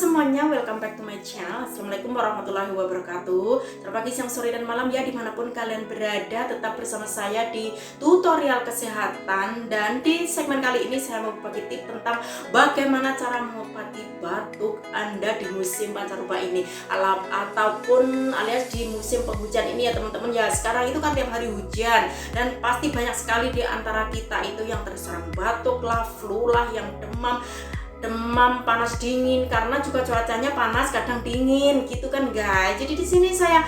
semuanya, welcome back to my channel. Assalamualaikum warahmatullahi wabarakatuh. Selamat pagi, siang, sore, dan malam ya, dimanapun kalian berada. Tetap bersama saya di tutorial kesehatan. Dan di segmen kali ini saya mau berbagi tips tentang bagaimana cara mengobati batuk Anda di musim pancaroba ini, ataupun alias di musim penghujan ini ya teman-teman ya. Sekarang itu kan tiap hari hujan, dan pasti banyak sekali di antara kita itu yang terserang batuk lah, flu lah, yang demam panas dingin, karena juga cuacanya panas kadang dingin gitu kan guys. Jadi di sini saya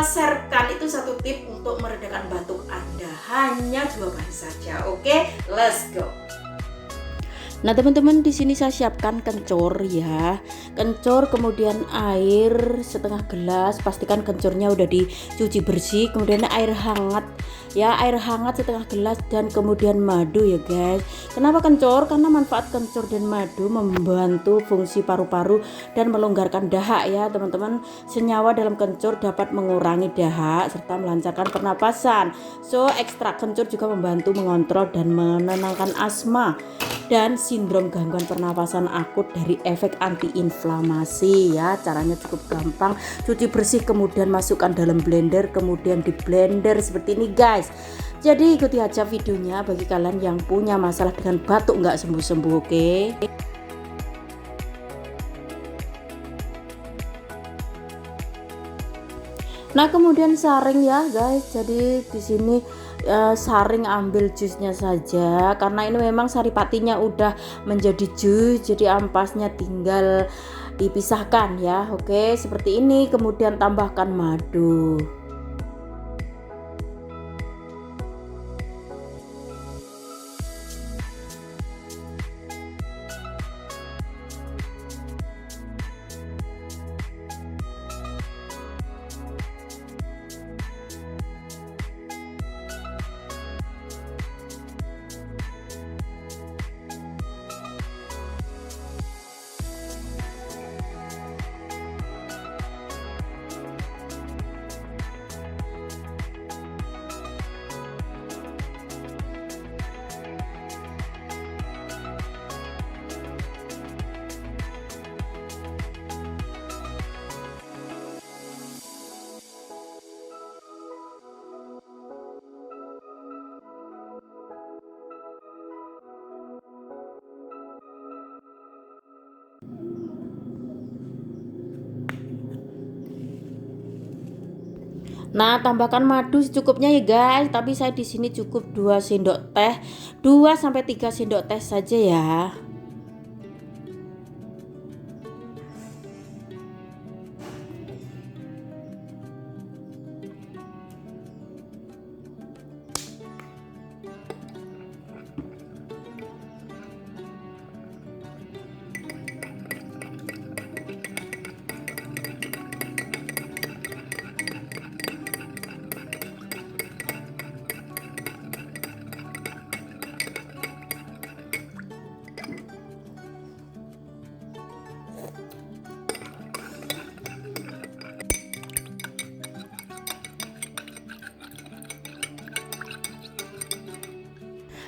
sharekan itu satu tip untuk meredakan batuk Anda, hanya 2 bahan saja. Oke, let's go. Nah teman-teman, di sini saya siapkan kencur ya, kencur, kemudian air setengah gelas, pastikan kencurnya udah dicuci bersih, kemudian air hangat ya, air hangat setengah gelas, dan kemudian madu ya guys. Kenapa kencur? Karena manfaat kencur dan madu membantu fungsi paru-paru dan melonggarkan dahak ya teman-teman. Senyawa dalam kencur dapat mengurangi dahak serta melancarkan pernapasan. So ekstrak kencur juga membantu mengontrol dan menenangkan asma dan sindrom gangguan pernapasan akut dari efek antiinflamasi ya. Caranya cukup gampang, cuci bersih kemudian masukkan dalam blender, kemudian di blender seperti ini guys. Jadi ikuti aja videonya bagi kalian yang punya masalah dengan batuk nggak sembuh-sembuh. Oke. Nah kemudian saring ya guys. Jadi di sini saring ambil jusnya saja, karena ini memang saripatinya udah menjadi jus, jadi ampasnya tinggal dipisahkan ya. Oke, seperti ini. Kemudian tambahkan madu. Nah, tambahkan madu secukupnya ya guys. Tapi saya di sini cukup 2 sendok teh, 2 sampai 3 sendok teh saja ya.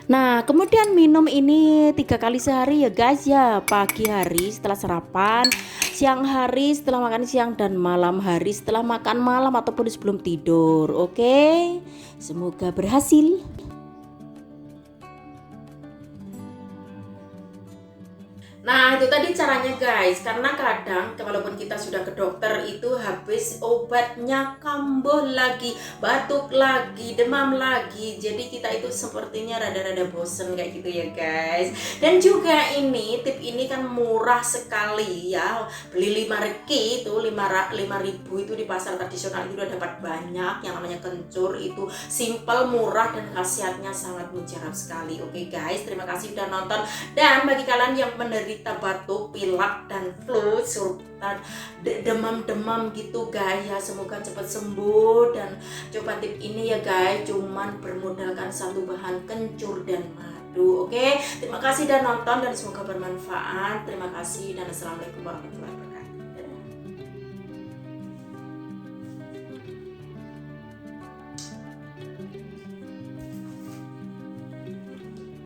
Nah kemudian minum ini 3 kali sehari ya guys ya. Pagi hari setelah sarapan, siang hari setelah makan siang, dan malam hari setelah makan malam ataupun sebelum tidur. Oke, semoga berhasil. Nah itu tadi caranya guys, karena kadang walaupun kita sudah ke dokter itu habis obatnya kambuh lagi, batuk lagi, demam lagi. Jadi kita itu sepertinya rada-rada bosen kayak gitu ya guys. Dan juga ini tip ini kan murah sekali ya. Beli 5 reki itu 5.000 itu di pasar tradisional itu udah dapat banyak. Yang namanya kencur itu simple, murah, dan khasiatnya sangat mujarab sekali. Oke guys, terima kasih udah nonton. Dan bagi kalian yang menderita batuk, pilek, dan flu serta demam-demam gitu guys ya, semoga cepat sembuh. Dan coba tip ini ya guys, cuman bermodalkan 1 bahan, kencur dan madu. Oke, terima kasih udah nonton dan semoga bermanfaat. Terima kasih dan assalamualaikum warahmatullahi wabarakatuh.